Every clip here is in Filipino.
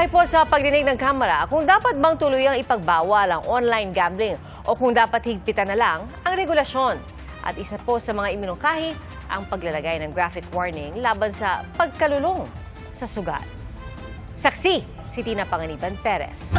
Talakay po sa pagdinig ng Kamara kung dapat bang tuluyang ipagbawal ang online gambling o kung dapat higpitan na lang ang regulasyon. At isa po sa mga iminungkahi ang paglalagay ng graphic warning laban sa pagkalulong sa sugal. Saksi si Tina Panganiban Perez.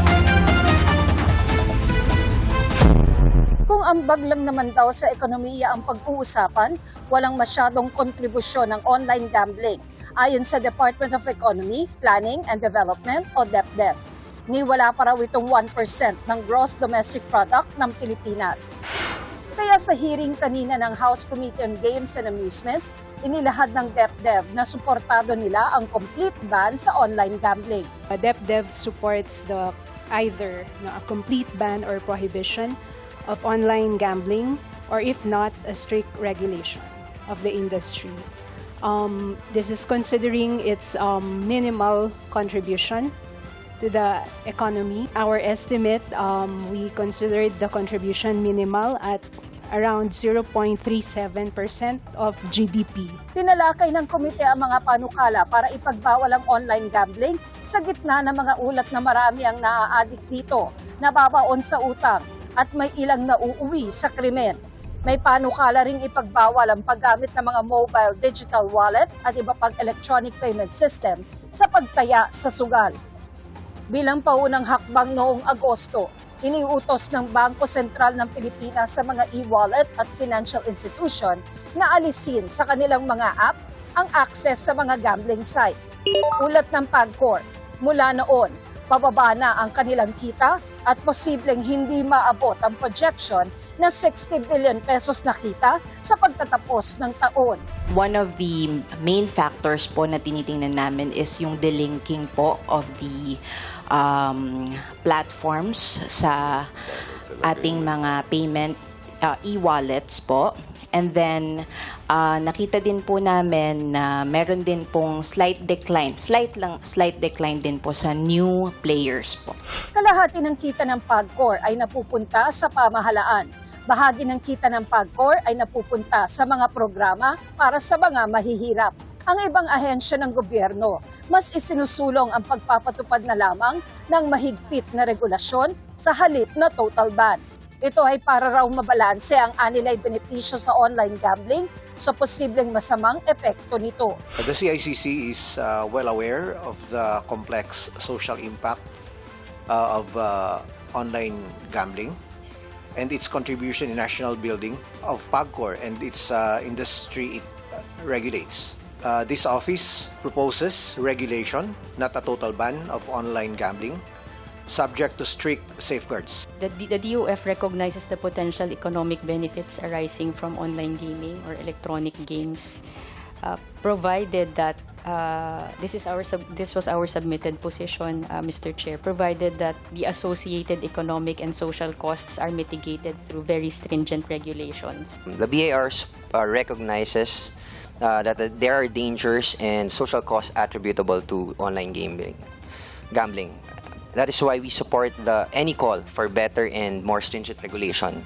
Kung ambag lang naman daw sa ekonomiya ang pag-uusapan, walang masyadong kontribusyon ng online gambling, ayon sa Department of Economy, Planning and Development o DepDev. Niwala pa raw itong 1% ng gross domestic product ng Pilipinas. Kaya sa hearing kanina ng House Committee on Games and Amusements, inilahad ng DepDev na suportado nila ang complete ban sa online gambling. DepDev supports either a complete ban or prohibition of online gambling, or if not, a strict regulation of the industry. This is considering its minimal contribution to the economy. Our estimate, we considered the contribution minimal at around 0.37% of GDP. Tinalakay ng komite ang mga panukala para ipagbawal ang online gambling sa gitna ng mga ulat na marami ang naa-addict dito, nababaon sa utang, at may ilang nauuwi sa krimen. May panukala ring ipagbawal ang paggamit ng mga mobile digital wallet at iba pang electronic payment system sa pagtaya sa sugal. Bilang paunang hakbang noong Agosto, iniutos ng Bangko Sentral ng Pilipinas sa mga e-wallet at financial institution na alisin sa kanilang mga app ang access sa mga gambling site. Ulat ng PAGCOR, mula noon, pababa na ang kanilang kita at posibleng hindi maabot ang projection na 60 billion pesos na kita sa pagtatapos ng taon. One of the main factors po na tinitingnan namin is yung delinking po of the platforms sa ating mga payment e-wallets po. And then, nakita din po namin na meron din pong slight decline din po sa new players po. Kalahati ng kita ng PAGCOR ay napupunta sa pamahalaan. Bahagi ng kita ng PAGCOR ay napupunta sa mga programa para sa mga mahihirap. Ang ibang ahensya ng gobyerno, mas isinusulong ang pagpapatupad na lamang ng mahigpit na regulasyon sa halip na total ban. Ito ay para raw mabalanse ang anilay benepisyo sa online gambling sa posibleng masamang epekto nito. The CICC is well aware of the complex social impact of online gambling and its contribution in national building of PAGCOR and its industry it regulates. This office proposes regulation, not a total ban of online gambling, subject to strict safeguards. The DOF recognizes the potential economic benefits arising from online gaming or electronic games, provided that this was our submitted position, Mr. Chair, provided that the associated economic and social costs are mitigated through very stringent regulations. The BAR recognizes that there are dangers and social costs attributable to online gambling. That is why we support any call for better and more stringent regulation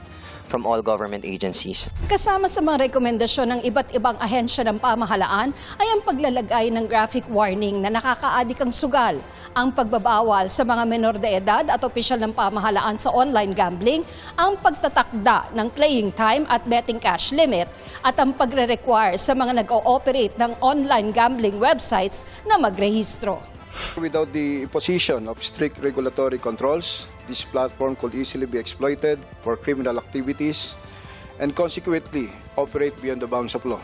from all government agencies. Kasama sa mga rekomendasyon ng iba't ibang ahensya ng pamahalaan ay ang paglalagay ng graphic warning na nakakaadik ang sugal, ang pagbabawal sa mga menor de edad at opisyal ng pamahalaan sa online gambling, ang pagtatakda ng playing time at betting cash limit, at ang pagre-require sa mga nag-ooperate ng online gambling websites na magrehistro. Without the imposition of strict regulatory controls, this platform could easily be exploited for criminal activities and consequently operate beyond the bounds of law.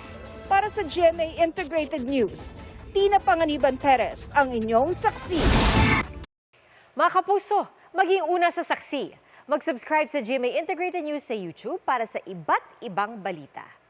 Para sa GMA Integrated News, Tina Panganiban Perez, ang inyong saksi. Mga kapuso, maging una sa saksi. Mag-subscribe sa GMA Integrated News sa YouTube para sa iba't ibang balita.